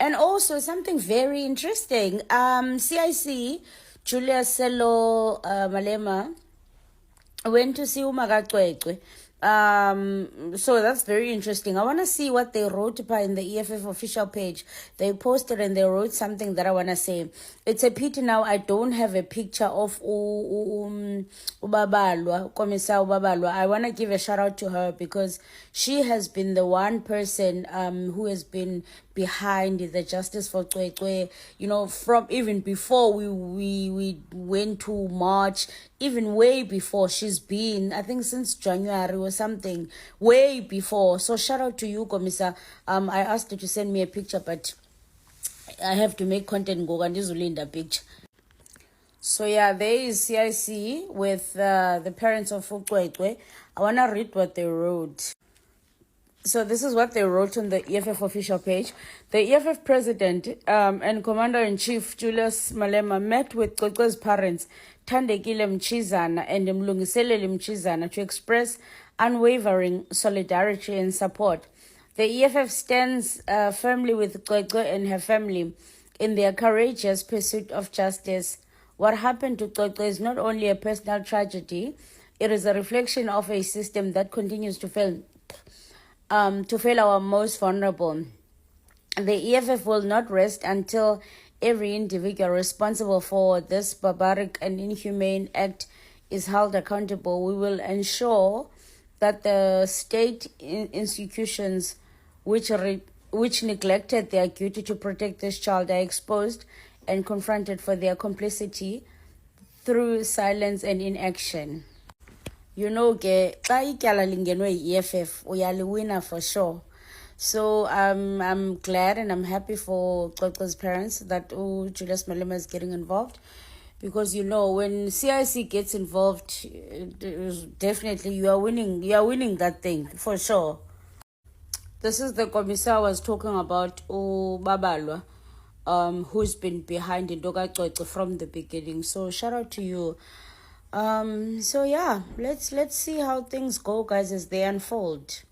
And also something very interesting. CIC, Julius Selo Malema, went to see Cwecwe. So that's very interesting. I want to see what they wrote about in the EFF official page. They posted and they wrote something that I want to say. It's a pity now I don't have a picture of Ubabalwa, Komisa Ubabalwa. I want to give a shout out to her because she has been the one person who has been behind the justice for Cwecwe, from even before we went to March, even way before. She's been, I think, since January or something, way before. So shout out to you, Komisa. I asked her to send me a picture, but I have to make content go and just in the picture. So yeah, there is CIC with the parents of Cwecwe. I want to read what they wrote. So this is what they wrote on the EFF official page. The EFF president and commander-in-chief Julius Malema met with Cwecwe's parents, Thandekile Mchizana and Mlungiseleli Mchizana, to express unwavering solidarity and support. The EFF stands firmly with Cwecwe and her family in their courageous pursuit of justice. What happened to Cwecwe is not only a personal tragedy, it is a reflection of a system that continues to fail our most vulnerable. The EFF will not rest until every individual responsible for this barbaric and inhumane act is held accountable. We will ensure that the state institutions which neglected their duty to protect this child are exposed and confronted for their complicity through silence and inaction. Xa ityala lingenwe yi-EFF uyaliwina for sure. So I'm glad and I'm happy for Cwecwe's parents that Julius Malema is getting involved, because when CIC gets involved, definitely you are winning that thing for sure. This is the commissar I was talking about, Babalwa, who's been behind Ndoka Cwecwe from the beginning. So shout out to you. So yeah, let's see how things go, guys, as they unfold.